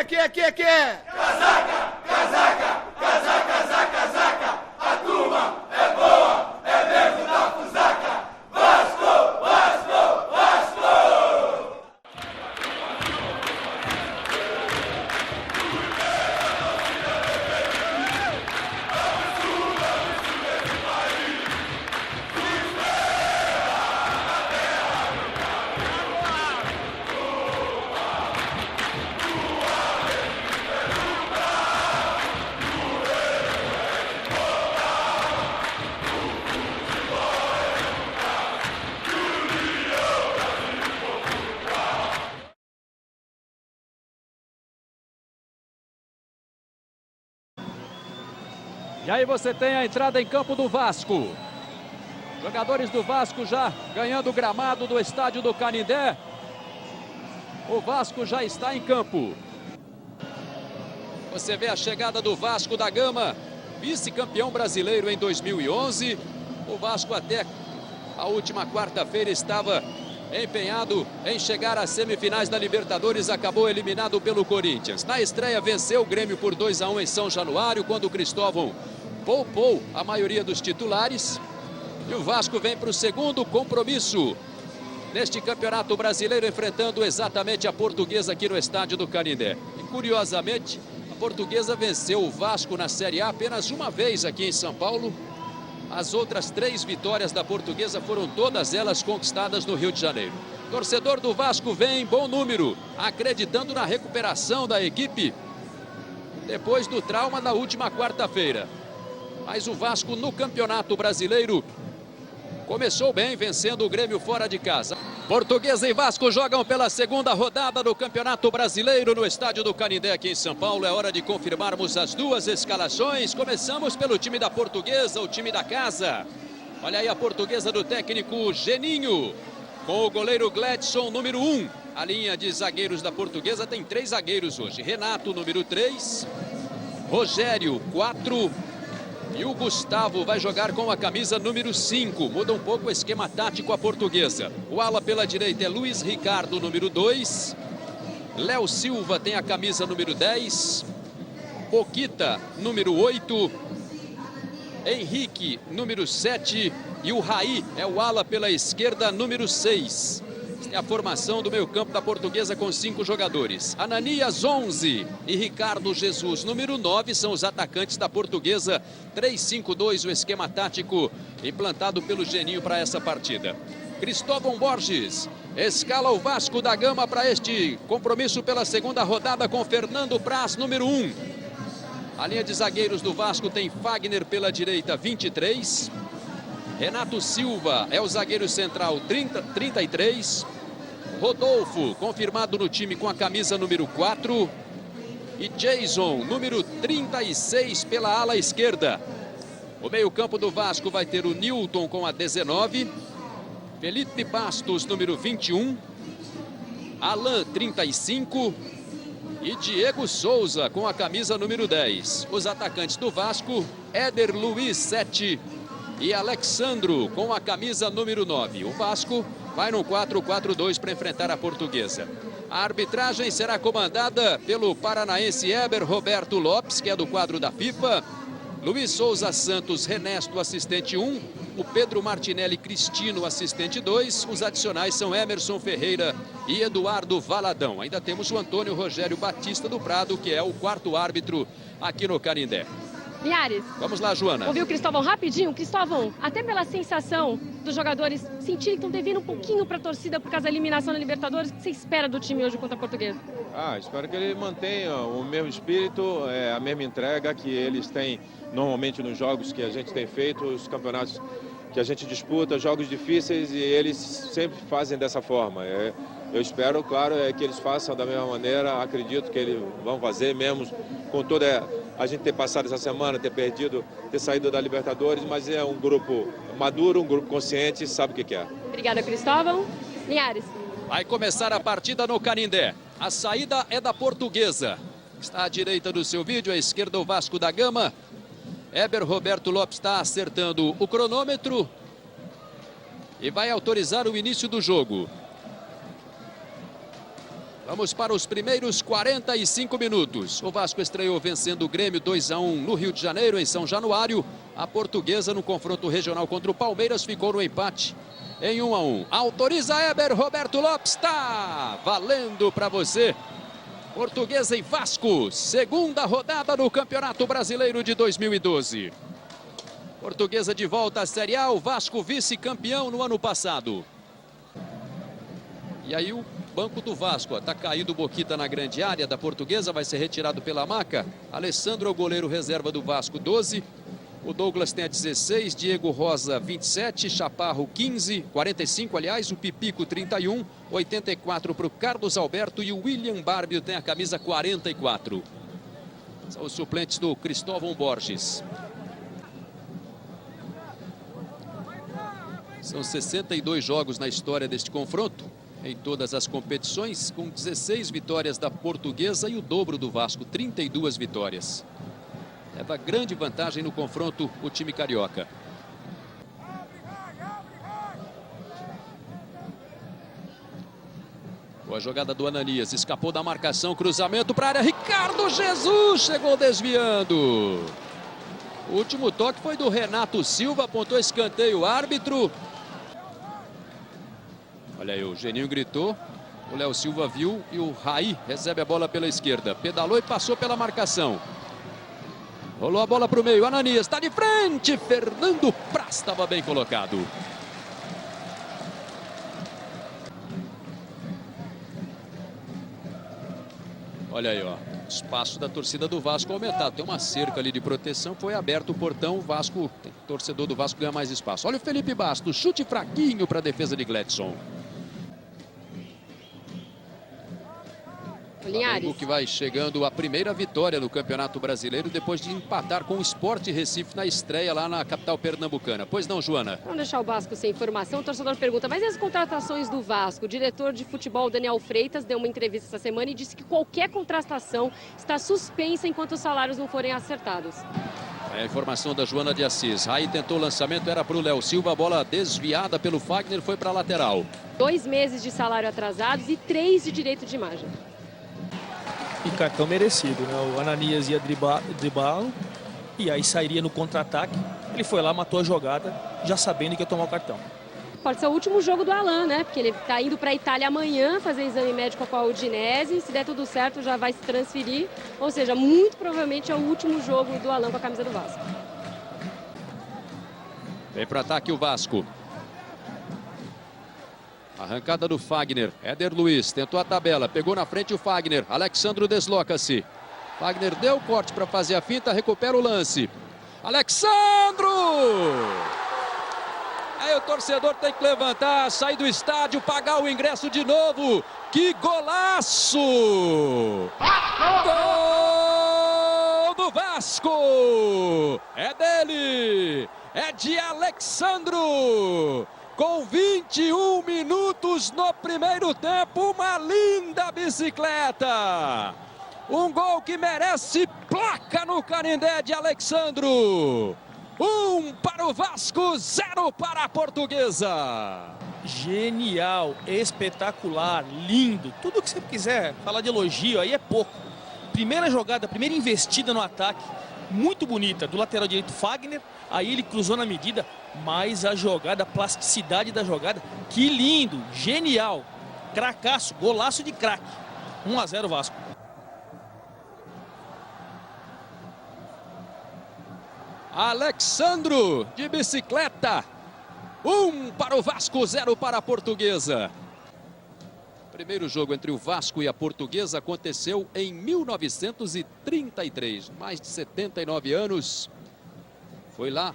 que é? Casaca, casaca, casaca, casaca, casaca. A turma é boa, é mesmo da fusaca. Vasco, Vasco, Vasco! E aí você tem a entrada em campo do Vasco. Jogadores do Vasco já ganhando o gramado do estádio do Canindé. O Vasco já está em campo. Você vê a chegada do Vasco da Gama, vice-campeão brasileiro em 2011. O Vasco até a última quarta-feira estava empenhado em chegar às semifinais da Libertadores, acabou eliminado pelo Corinthians. Na estreia venceu o Grêmio por 2-1 em São Januário, quando o Cristóvão poupou a maioria dos titulares. E o Vasco vem para o segundo compromisso neste Campeonato Brasileiro, enfrentando exatamente a Portuguesa aqui no estádio do Canindé. E curiosamente, a Portuguesa venceu o Vasco na Série A apenas uma vez aqui em São Paulo. As outras 3 vitórias da Portuguesa foram todas elas conquistadas no Rio de Janeiro. Torcedor do Vasco vem em bom número, acreditando na recuperação da equipe depois do trauma da última quarta-feira. Mas o Vasco no Campeonato Brasileiro começou bem, vencendo o Grêmio fora de casa. Portuguesa e Vasco jogam pela segunda rodada do Campeonato Brasileiro no estádio do Canindé aqui em São Paulo. É hora de confirmarmos as duas escalações. Começamos pelo time da Portuguesa, o time da casa. Olha aí a Portuguesa do técnico Geninho, com o goleiro Gledson, número 1. A linha de zagueiros da Portuguesa tem 3 zagueiros hoje. Renato, número 3. Rogério, 4. E o Gustavo vai jogar com a camisa número 5. Muda um pouco o esquema tático a Portuguesa. O ala pela direita é Luiz Ricardo, número 2. Léo Silva tem a camisa número 10. Boquita, número 8. Henrique, número 7. E o Raí é o ala pela esquerda, número 6. É a formação do meio-campo da Portuguesa com 5 jogadores. Ananias, 11. E Ricardo Jesus, número 9, são os atacantes da Portuguesa. 3-5-2, o esquema tático implantado pelo Geninho para essa partida. Cristóvão Borges escala o Vasco da Gama para este compromisso pela segunda rodada com Fernando Praz, número 1. A linha de zagueiros do Vasco tem Fagner pela direita, 23. Renato Silva é o zagueiro central, 33. Rodolfo, confirmado no time com a camisa número 4. E Jason, número 36, pela ala esquerda. O meio-campo do Vasco vai ter o Newton com a 19. Felipe Bastos, número 21. Alan, 35. E Diego Souza com a camisa número 10. Os atacantes do Vasco, Éder Luiz, 7. E Alexandro com a camisa número 9. O Vasco vai no 4-4-2 para enfrentar a Portuguesa. A arbitragem será comandada pelo paranaense Heber Roberto Lopes, que é do quadro da FIFA. Luiz Souza Santos Renesto, assistente 1. O Pedro Martinelli Cristino, assistente 2. Os adicionais são Emerson Ferreira e Eduardo Valadão. Ainda temos o Antônio Rogério Batista do Prado, que é o 4º árbitro aqui no Canindé. Linhares. Vamos lá, Joana. Ouviu o Cristóvão rapidinho? Cristóvão, até pela sensação dos jogadores sentirem que estão devendo um pouquinho para a torcida por causa da eliminação na Libertadores, o que você espera do time hoje contra a Portuguesa? Espero que ele mantenha o mesmo espírito, a mesma entrega que eles têm normalmente nos jogos que a gente tem feito, os campeonatos que a gente disputa, jogos difíceis, e eles sempre fazem dessa forma. Eu espero, claro, que eles façam da mesma maneira. Acredito que eles vão fazer, mesmo com toda a gente ter passado essa semana, ter saído da Libertadores, mas é um grupo maduro, um grupo consciente, sabe o que quer. Obrigada, Cristóvão. Linhares. Vai começar a partida no Canindé. A saída é da Portuguesa. Está à direita do seu vídeo, à esquerda o Vasco da Gama. Heber Roberto Lopes está acertando o cronômetro e vai autorizar o início do jogo. Vamos para os primeiros 45 minutos. O Vasco estreou vencendo o Grêmio 2-1 no Rio de Janeiro, em São Januário. A Portuguesa, no confronto regional contra o Palmeiras, ficou no empate em 1-1. Autoriza Eber, Roberto Lopes, está valendo para você. Portuguesa e Vasco, segunda rodada no Campeonato Brasileiro de 2012. Portuguesa de volta à Série A, o Vasco vice-campeão no ano passado. E aí o banco do Vasco, está caído o Boquita na grande área da Portuguesa, vai ser retirado pela maca. Alessandro é o goleiro reserva do Vasco, 12. O Douglas tem a 16, Diego Rosa 27, Chaparro 15, 45 aliás, o Pipico 31, 84 para o Carlos Alberto e o William Barbio tem a camisa 44. São os suplentes do Cristóvão Borges. São 62 jogos na história deste confronto, em todas as competições, com 16 vitórias da Portuguesa e o dobro do Vasco, 32 vitórias. Leva grande vantagem no confronto o time carioca. Boa jogada do Ananias, escapou da marcação, cruzamento para a área, Ricardo Jesus chegou desviando. O último toque foi do Renato Silva, apontou escanteio o árbitro. Olha aí, o Geninho gritou, o Léo Silva viu e o Raí recebe a bola pela esquerda. Pedalou e passou pela marcação. Rolou a bola para o meio, Ananias está de frente, Fernando Praz estava bem colocado. Olha aí, ó, espaço da torcida do Vasco aumentado. Tem uma cerca ali de proteção, foi aberto o portão, o Vasco, o torcedor do Vasco ganha mais espaço. Olha o Felipe Bastos, chute fraquinho para a defesa de Gledson. Linhares. O que vai chegando a primeira vitória no Campeonato Brasileiro depois de empatar com o Sport Recife na estreia lá na capital pernambucana. Pois não, Joana? Vamos deixar o Vasco sem informação. O torcedor pergunta, mas e as contratações do Vasco? O diretor de futebol, Daniel Freitas, deu uma entrevista essa semana e disse que qualquer contratação está suspensa enquanto os salários não forem acertados. É a informação da Joana de Assis. Raí tentou o lançamento, era para o Léo Silva, a bola desviada pelo Fagner, foi para a lateral. 2 meses de salário atrasados e 3 de direito de imagem. E cartão merecido, né? O Ananias ia driblar e aí sairia no contra-ataque. Ele foi lá, matou a jogada, já sabendo que ia tomar o cartão. Pode ser o último jogo do Alan, né? Porque ele está indo para a Itália amanhã fazer exame médico com a Udinese. Se der tudo certo, já vai se transferir. Ou seja, muito provavelmente é o último jogo do Alan com a camisa do Vasco. Vem para o ataque o Vasco. Arrancada do Fagner, Éder Luiz tentou a tabela, pegou na frente o Fagner, Alexandro desloca-se. Fagner deu o corte para fazer a finta, recupera o lance. Alexandro! Aí o torcedor tem que levantar, sair do estádio, pagar o ingresso de novo. Que golaço! Gol do Vasco! É dele! É de Alexandro! Com 21 minutos no primeiro tempo, uma linda bicicleta. Um gol que merece placa no Canindé de Alexandro. 1 para o Vasco, 0 para a Portuguesa. Genial, espetacular, lindo. Tudo que você quiser falar de elogio aí é pouco. Primeira jogada, primeira investida no ataque. Muito bonita, do lateral direito Fagner, aí ele cruzou na medida, mas a jogada, a plasticidade da jogada, que lindo, genial, cracaço, golaço de craque, 1-0 Vasco. Alexandro de bicicleta, 1 para o Vasco, 0 para a Portuguesa. Primeiro jogo entre o Vasco e a Portuguesa aconteceu em 1933, mais de 79 anos. Foi lá,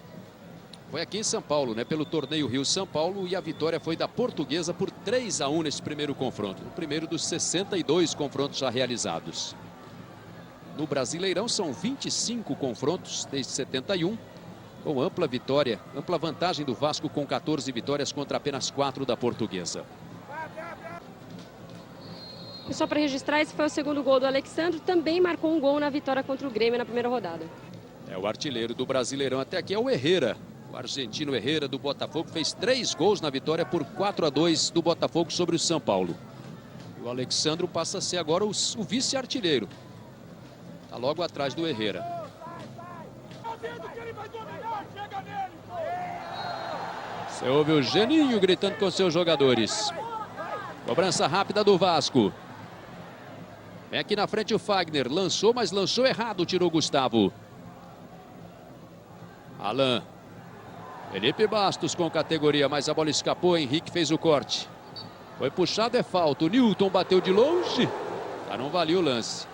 foi aqui em São Paulo, né? Pelo torneio Rio-São Paulo, e a vitória foi da Portuguesa por 3-1 nesse primeiro confronto. O primeiro dos 62 confrontos já realizados. No Brasileirão são 25 confrontos desde 71, com ampla vitória, ampla vantagem do Vasco com 14 vitórias contra apenas 4 da Portuguesa. E só para registrar, esse foi o segundo gol do Alexandro, também marcou um gol na vitória contra o Grêmio na primeira rodada. É o artilheiro do Brasileirão até aqui, é o Herrera. O argentino Herrera do Botafogo fez 3 gols na vitória por 4-2 do Botafogo sobre o São Paulo. O Alexandro passa a ser agora o vice-artilheiro. Está logo atrás do Herrera. Você ouve o Geninho gritando com seus jogadores. Cobrança rápida do Vasco. Vem aqui na frente o Fagner. Lançou, mas lançou errado. Tirou o Gustavo. Alan. Felipe Bastos com categoria, mas a bola escapou. Henrique fez o corte. Foi puxado, é falta. O Newton bateu de longe. Já não valia o lance.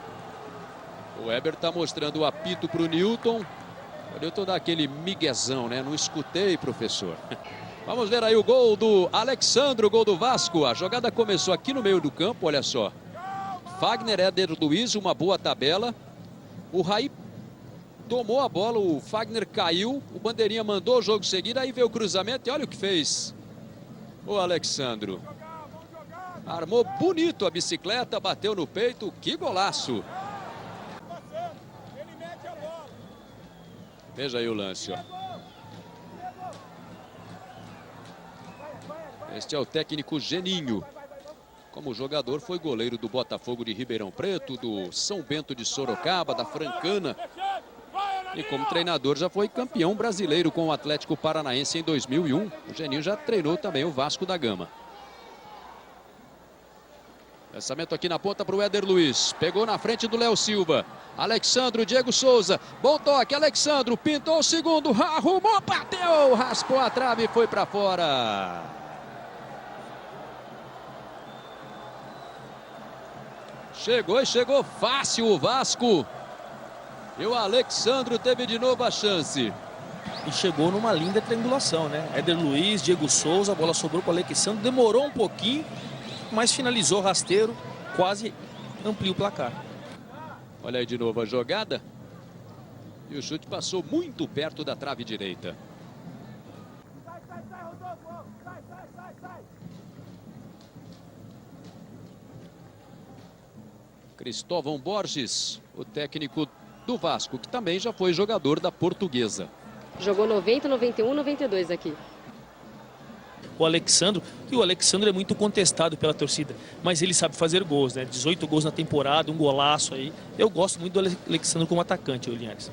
O Weber está mostrando o apito para o Newton. O Newton dá aquele miguezão, né? Não escutei, professor. Vamos ver aí o gol do Alexandro, o gol do Vasco. A jogada começou aqui no meio do campo, olha só. Fagner, Éder Luiz, uma boa tabela. O Raí tomou a bola, o Fagner caiu. O Bandeirinha mandou o jogo seguir, aí veio o cruzamento e olha o que fez o Alexandro. Armou bonito a bicicleta, bateu no peito, que golaço. Veja aí o lance, ó. Este é o técnico Geninho. Como jogador foi goleiro do Botafogo de Ribeirão Preto, do São Bento de Sorocaba, da Francana. E como treinador já foi campeão brasileiro com o Atlético Paranaense em 2001. O Geninho já treinou também o Vasco da Gama. Lançamento aqui na ponta para o Éder Luiz. Pegou na frente do Léo Silva. Alexandro, Diego Souza. Bom toque, Alexandro. Pintou o segundo. Arrumou, bateu. Raspou a trave e foi para fora. Chegou e chegou fácil o Vasco. E o Alexandro teve de novo a chance. E chegou numa linda triangulação, né? Éder Luiz, Diego Souza, a bola sobrou para o Alexandro. Demorou um pouquinho, mas finalizou rasteiro, quase ampliou o placar. Olha aí de novo a jogada. E o chute passou muito perto da trave direita. Cristóvão Borges, o técnico do Vasco, que também já foi jogador da Portuguesa. Jogou 90, 91, 92 aqui. O Alexandro é muito contestado pela torcida, mas ele sabe fazer gols, né? 18 gols na temporada, um golaço aí. Eu gosto muito do Alexandro como atacante, Linhares.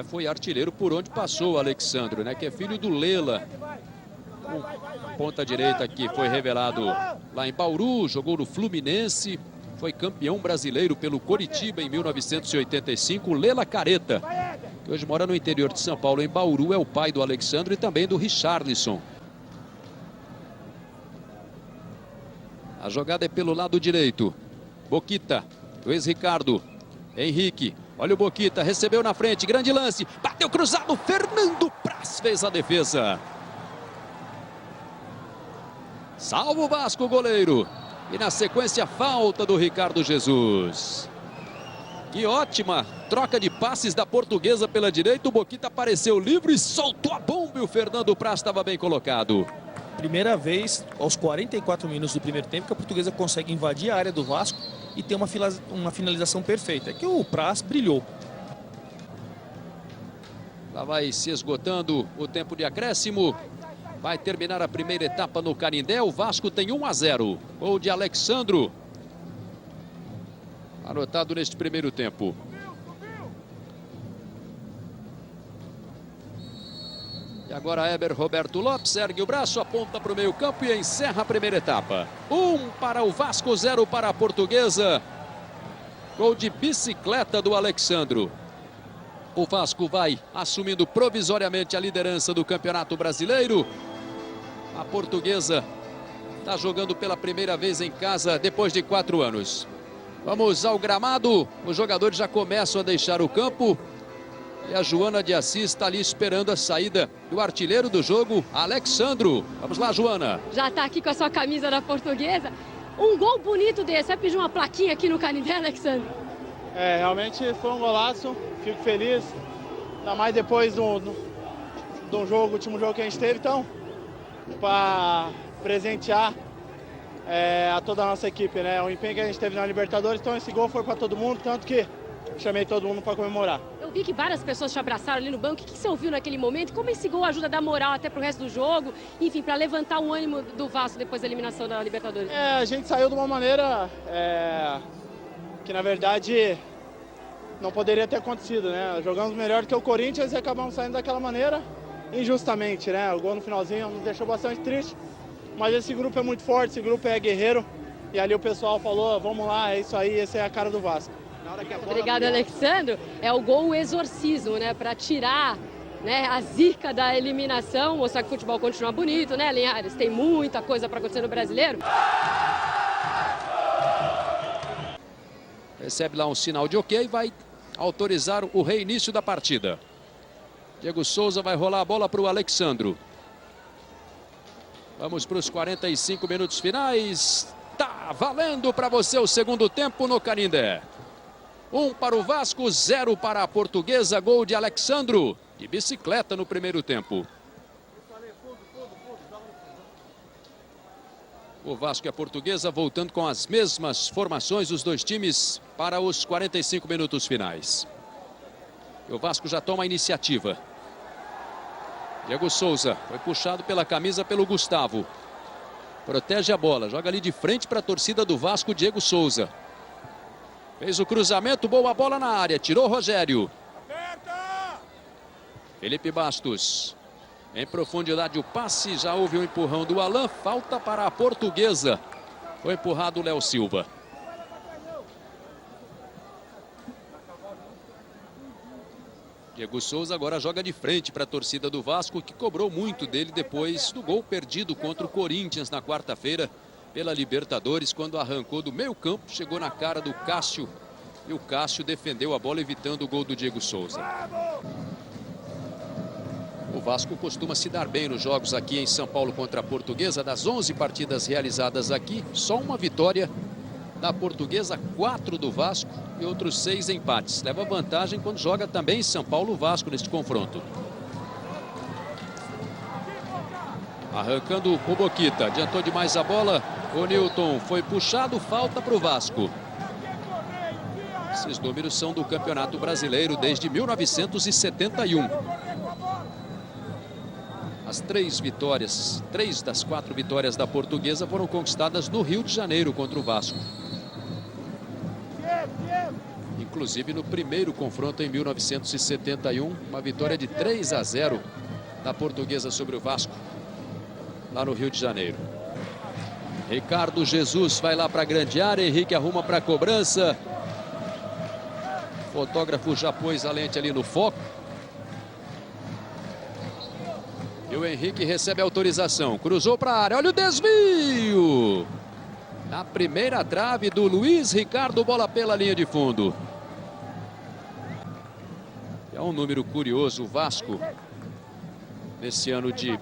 Foi artilheiro por onde passou o Alexandro, né? Que é filho do Lela. O ponta direita aqui foi revelado lá em Bauru, jogou no Fluminense, foi campeão brasileiro pelo Coritiba em 1985, Lela Careta, que hoje mora no interior de São Paulo, em Bauru, é o pai do Alexandro e também do Richarlison. A jogada é pelo lado direito. Boquita, Luiz Ricardo, Henrique, olha o Boquita, recebeu na frente, grande lance, bateu cruzado, Fernando Praz fez a defesa. Salva o Vasco, goleiro. E na sequência, falta do Ricardo Jesus. Que ótima troca de passes da Portuguesa pela direita. O Boquita apareceu livre e soltou a bomba e o Fernando Praz estava bem colocado. Primeira vez, aos 44 minutos do primeiro tempo, que a Portuguesa consegue invadir a área do Vasco e ter uma finalização perfeita. É que o Praz brilhou. Lá vai se esgotando o tempo de acréscimo. Vai terminar a primeira etapa no Canindé. O Vasco tem 1-0. Gol de Alexandro. Anotado neste primeiro tempo. E agora Heber Roberto Lopes ergue o braço, aponta para o meio campo e encerra a primeira etapa. 1 para o Vasco, 0 para a Portuguesa. Gol de bicicleta do Alexandro. O Vasco vai assumindo provisoriamente a liderança do Campeonato Brasileiro. A Portuguesa está jogando pela primeira vez em casa depois de 4 anos. Vamos ao gramado. Os jogadores já começam a deixar o campo. E a Joana de Assis está ali esperando a saída do artilheiro do jogo, Alexandro. Vamos lá, Joana. Já está aqui com a sua camisa da Portuguesa. Um gol bonito desse. Vai pedir uma plaquinha aqui no Canindé, Alexandro? Realmente foi um golaço. Fico feliz. Ainda mais depois do jogo, último jogo que a gente teve. Então, para presentear a toda a nossa equipe, né? O empenho que a gente teve na Libertadores. Então esse gol foi para todo mundo, tanto que chamei todo mundo para comemorar. Eu Eu vi que várias pessoas te abraçaram ali no banco. O que você ouviu naquele momento? Como esse gol ajuda a dar moral até pro resto do jogo? Enfim, para levantar o ânimo do Vasco depois da eliminação da Libertadores. A gente saiu de uma maneira que, na verdade, não poderia ter acontecido, né? Jogamos melhor que o Corinthians e acabamos saindo daquela maneira, injustamente, né? O gol no finalzinho nos deixou bastante triste, mas esse grupo é muito forte, esse grupo é guerreiro, e ali o pessoal falou, vamos lá, é isso aí, essa é a cara do Vasco. Obrigado, Alexandro. É o gol exorcismo, né? Para tirar, né, a zica da eliminação, mostrar que o futebol continua bonito, né, Linhares? Tem muita coisa para acontecer no Brasileiro. Recebe lá um sinal de ok e vai autorizar o reinício da partida. Diego Souza vai rolar a bola para o Alexandro. Vamos para os 45 minutos finais. Tá valendo para você o segundo tempo no Canindé. 1 para o Vasco, 0 para a Portuguesa. Gol de Alexandro, de bicicleta no primeiro tempo. O Vasco e a Portuguesa voltando com as mesmas formações, os dois times, para os 45 minutos finais. E o Vasco já toma a iniciativa. Diego Souza foi puxado pela camisa pelo Gustavo. Protege a bola, joga ali de frente para a torcida do Vasco, Diego Souza. Fez o cruzamento, boa bola na área, tirou Rogério. Felipe Bastos. Em profundidade o passe, já houve um empurrão do Alan, falta para a Portuguesa. Foi empurrado o Léo Silva. Diego Souza agora joga de frente para a torcida do Vasco, que cobrou muito dele depois do gol perdido contra o Corinthians na quarta-feira pela Libertadores, quando arrancou do meio campo, chegou na cara do Cássio e o Cássio defendeu a bola evitando o gol do Diego Souza. O Vasco costuma se dar bem nos jogos aqui em São Paulo contra a Portuguesa. Das 11 partidas realizadas aqui, só uma vitória da Portuguesa, 4 do Vasco e outros 6 empates. Leva vantagem quando joga também em São Paulo o Vasco neste confronto. Arrancando o Boquita, adiantou demais a bola. O Newton foi puxado, falta para o Vasco. Esses números são do Campeonato Brasileiro desde 1971. As 3 das 4 vitórias da Portuguesa foram conquistadas no Rio de Janeiro contra o Vasco. Inclusive no primeiro confronto em 1971, uma vitória de 3-0 da Portuguesa sobre o Vasco, lá no Rio de Janeiro. Ricardo Jesus vai lá para a grande área, Henrique arruma para a cobrança. O fotógrafo já pôs a lente ali no foco. E o Henrique recebe a autorização, cruzou para a área, olha o desvio! Na primeira trave do Luiz Ricardo, bola pela linha de fundo. É um número curioso, o Vasco, nesse ano de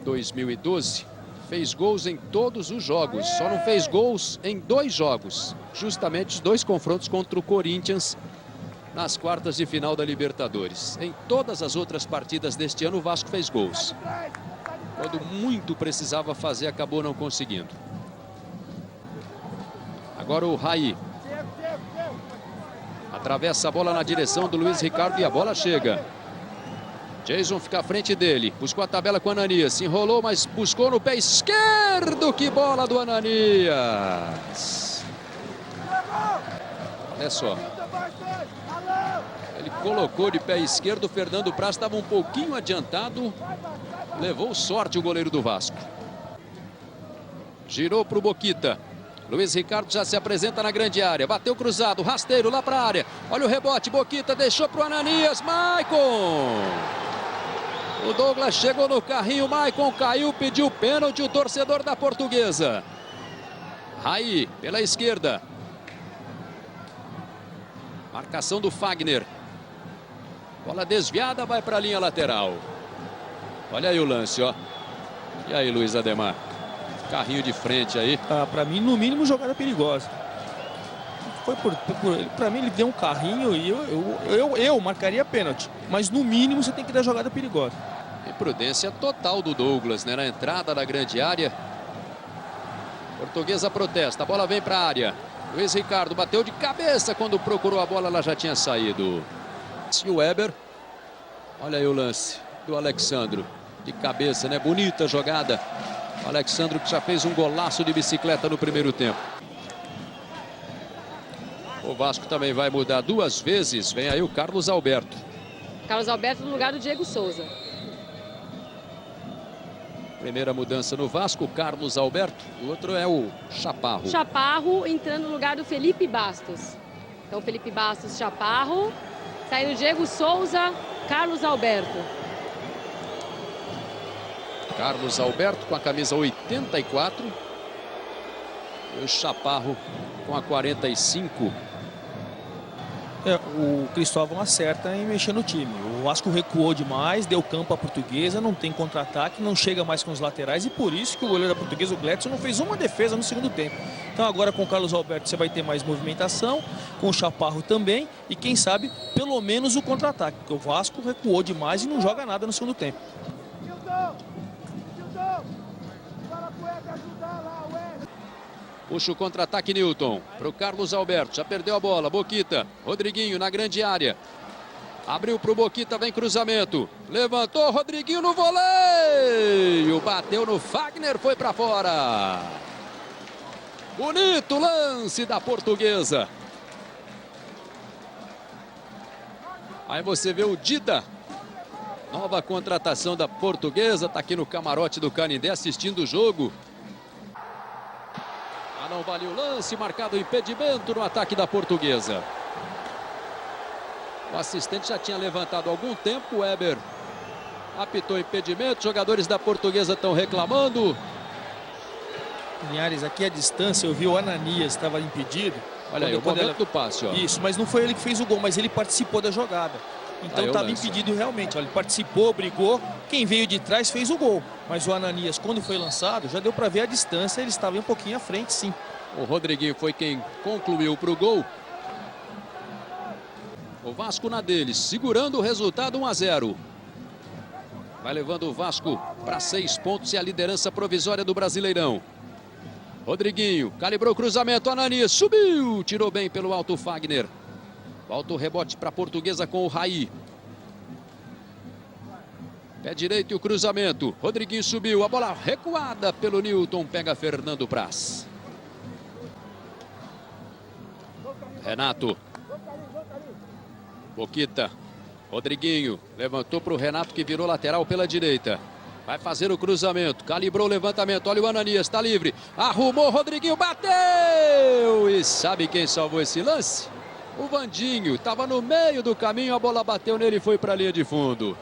2012, fez gols em todos os jogos, só não fez gols em 2 jogos, justamente os 2 confrontos contra o Corinthians nas quartas de final da Libertadores. Em todas as outras partidas deste ano, o Vasco fez gols. Quando muito precisava fazer, acabou não conseguindo. Agora o Raí. Atravessa a bola na direção do Luiz Ricardo e a bola chega. Jason fica à frente dele, buscou a tabela com o Ananias, se enrolou, mas buscou no pé esquerdo. Que bola do Ananias! Olha só. Ele colocou de pé esquerdo, o Fernando Praz estava um pouquinho adiantado. Levou sorte o goleiro do Vasco. Girou para o Boquita. Luiz Ricardo já se apresenta na grande área. Bateu cruzado, rasteiro lá para a área. Olha o rebote, Boquita deixou para o Ananias. Maicon! O Douglas chegou no carrinho, Maicon caiu, pediu pênalti o torcedor da Portuguesa. Raí pela esquerda. Marcação do Fagner. Bola desviada, vai para a linha lateral. Olha aí o lance, ó. E aí, Luiz Ademar? Carrinho de frente aí. Para mim, no mínimo, jogada perigosa. Foi para mim, ele deu um carrinho e eu marcaria pênalti. Mas no mínimo, você tem que dar jogada perigosa. Imprudência total do Douglas, né? Na entrada da grande área. Portuguesa protesta, a bola vem para a área. Luiz Ricardo bateu de cabeça, quando procurou a bola, ela já tinha saído. E o Weber, olha aí o lance do Alexandro, de cabeça, né? Bonita jogada. O Alexandro que já fez um golaço de bicicleta no primeiro tempo. O Vasco também vai mudar 2 vezes. Vem aí o Carlos Alberto. Carlos Alberto no lugar do Diego Souza. Primeira mudança no Vasco, Carlos Alberto. O outro é o Chaparro. Chaparro entrando no lugar do Felipe Bastos. Então Felipe Bastos, Chaparro. Saindo Diego Souza, Carlos Alberto. Carlos Alberto com a camisa 84. E o Chaparro com a 45. O Cristóvão acerta em mexer no time. O Vasco recuou demais, deu campo à Portuguesa, não tem contra-ataque, não chega mais com os laterais e por isso que o goleiro da Portuguesa, o Gledson, não fez uma defesa no segundo tempo. Então agora com o Carlos Alberto você vai ter mais movimentação, com o Chaparro também e quem sabe pelo menos o contra-ataque, porque o Vasco recuou demais e não joga nada no segundo tempo. Puxa o contra-ataque Newton para o Carlos Alberto. Já perdeu a bola. Boquita. Rodriguinho na grande área. Abriu para o Boquita. Vem cruzamento. Levantou. Rodriguinho no voleio. Bateu no Fagner. Foi para fora. Bonito lance da Portuguesa. Aí você vê o Dida. Nova contratação da Portuguesa. Está aqui no camarote do Canindé assistindo o jogo. Não vale o lance, marcado impedimento no ataque da Portuguesa. O assistente já tinha levantado há algum tempo, o Weber apitou impedimento, jogadores da Portuguesa estão reclamando. Linhares, aqui à distância, eu vi o Ananias, estava impedido. Olha aí, o momento do passe, ó. Isso, mas não foi ele que fez o gol, mas ele participou da jogada. Então estava impedido realmente, ó, ele participou, brigou, quem veio de trás fez o gol. Mas o Ananias, quando foi lançado, já deu para ver a distância, ele estava um pouquinho à frente, sim. O Rodriguinho foi quem concluiu para o gol. O Vasco na dele, segurando o resultado 1-0. Vai levando o Vasco para 6 pontos e a liderança provisória do Brasileirão. Rodriguinho, calibrou o cruzamento, Ananias subiu, tirou bem pelo alto Fagner. Volta o rebote para a Portuguesa com o Raí. Pé direito e o cruzamento. Rodriguinho subiu. A bola recuada pelo Newton. Pega Fernando Praz. Renato. Boquita. Rodriguinho. Levantou para o Renato que virou lateral pela direita. Vai fazer o cruzamento. Calibrou o levantamento. Olha o Ananias. Está livre. Arrumou. Rodriguinho. Bateu. E sabe quem salvou esse lance? O Vandinho. Estava no meio do caminho. A bola bateu nele e foi para a linha de fundo.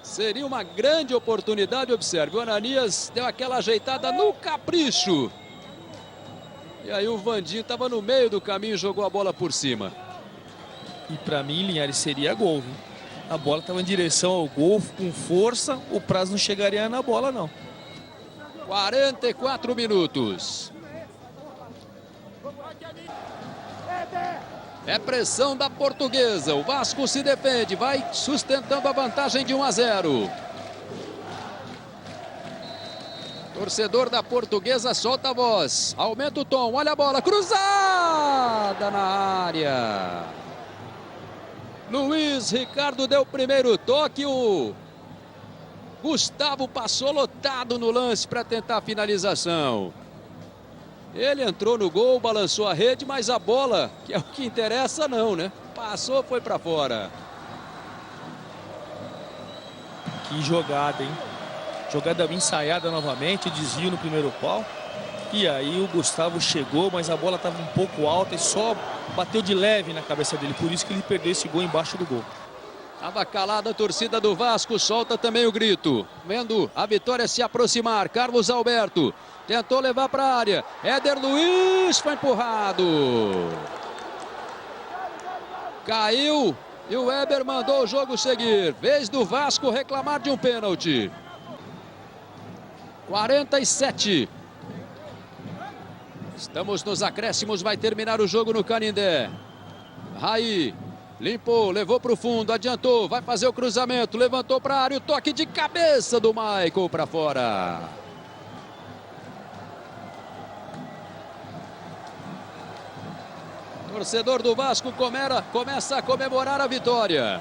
Seria uma grande oportunidade, observe. O Ananias deu aquela ajeitada no capricho. E aí o Vandinho estava no meio do caminho e jogou a bola por cima. E para mim, Linhares, seria gol, viu? A bola estava em direção ao gol, com força. O Praz não chegaria na bola, não. 44 minutos. É pressão da Portuguesa. O Vasco se defende. Vai sustentando a vantagem de 1-0. Torcedor da Portuguesa solta a voz. Aumenta o tom. Olha a bola. Cruzada na área. Luiz Ricardo deu o primeiro toque. O Gustavo passou lotado no lance para tentar a finalização. Ele entrou no gol, balançou a rede, mas a bola, que é o que interessa, não, né? Passou, foi para fora. Que jogada, hein? Jogada ensaiada novamente, desvio no primeiro pau. E aí o Gustavo chegou, mas a bola estava um pouco alta e só bateu de leve na cabeça dele. Por isso que ele perdeu esse gol embaixo do gol. Estava calada a torcida do Vasco, solta também o grito. Vendo a vitória se aproximar, Carlos Alberto tentou levar para a área. Éder Luiz foi empurrado. Caiu e o Weber mandou o jogo seguir. Vez do Vasco reclamar de um pênalti. 47. Estamos nos acréscimos, vai terminar o jogo no Canindé. Raí. Limpou, levou para o fundo, adiantou, vai fazer o cruzamento, levantou para a área, o toque de cabeça do Michael para fora. Torcedor do Vasco começa a comemorar a vitória.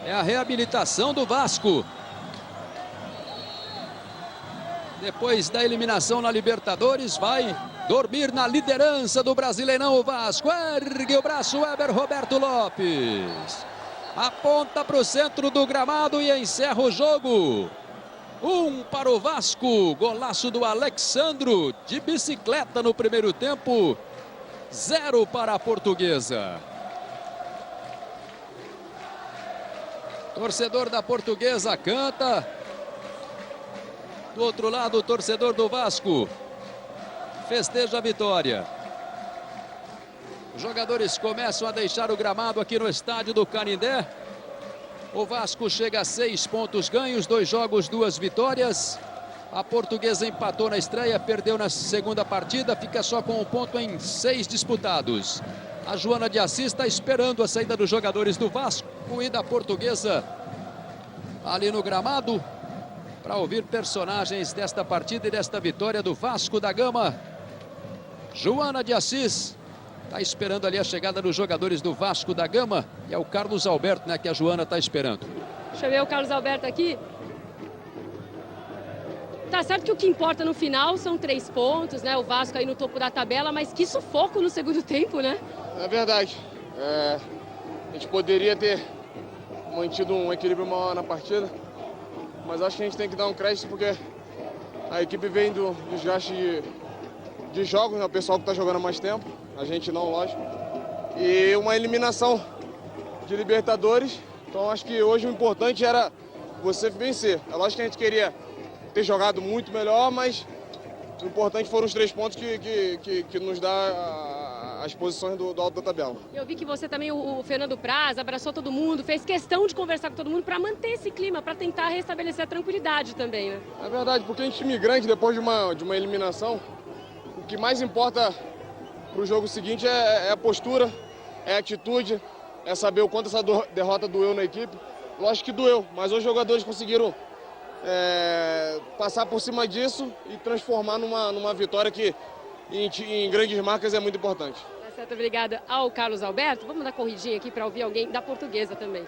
É a reabilitação do Vasco. Depois da eliminação na Libertadores, vai dormir na liderança do Brasileirão o Vasco. Ergue o braço, Weber Roberto Lopes. Aponta para o centro do gramado e encerra o jogo. 1 para o Vasco. Golaço do Alexandro de bicicleta no primeiro tempo. 0 para a Portuguesa. Torcedor da Portuguesa canta. Do outro lado, o torcedor do Vasco festeja a vitória. Os jogadores começam a deixar o gramado aqui no estádio do Canindé. O Vasco chega a 6 pontos ganhos, 2 jogos, 2 vitórias. A Portuguesa empatou na estreia, perdeu na segunda partida, fica só com 1 ponto em 6 disputados. A Joana de Assis está esperando a saída dos jogadores do Vasco e da Portuguesa ali no gramado para ouvir personagens desta partida e desta vitória do Vasco da Gama. Joana de Assis está esperando ali a chegada dos jogadores do Vasco da Gama. E é o Carlos Alberto, né, que a Joana está esperando. Deixa eu ver o Carlos Alberto aqui. Tá certo que o que importa no final são 3 pontos, né? O Vasco aí no topo da tabela, mas que sufoco no segundo tempo, né? É verdade. A gente poderia ter mantido um equilíbrio maior na partida, mas acho que a gente tem que dar um crédito porque a equipe vem do desgaste de jogos, né? O pessoal que está jogando há mais tempo, a gente não, lógico. E uma eliminação de Libertadores, então acho que hoje o importante era você vencer. É lógico que a gente queria ter jogado muito melhor, mas o importante foram os 3 pontos que nos dá as posições do alto da tabela. Eu vi que você também, o Fernando Praz, abraçou todo mundo, fez questão de conversar com todo mundo para manter esse clima, para tentar restabelecer a tranquilidade também, né? É verdade, porque a gente time grande, depois de uma eliminação, o que mais importa para o jogo seguinte é a postura, é a atitude, é saber o quanto essa derrota doeu na equipe. Lógico que doeu, mas os jogadores conseguiram passar por cima disso e transformar numa vitória que em grandes marcas é muito importante. Tá certo, obrigada ao Carlos Alberto. Vamos dar corridinha aqui para ouvir alguém da Portuguesa também.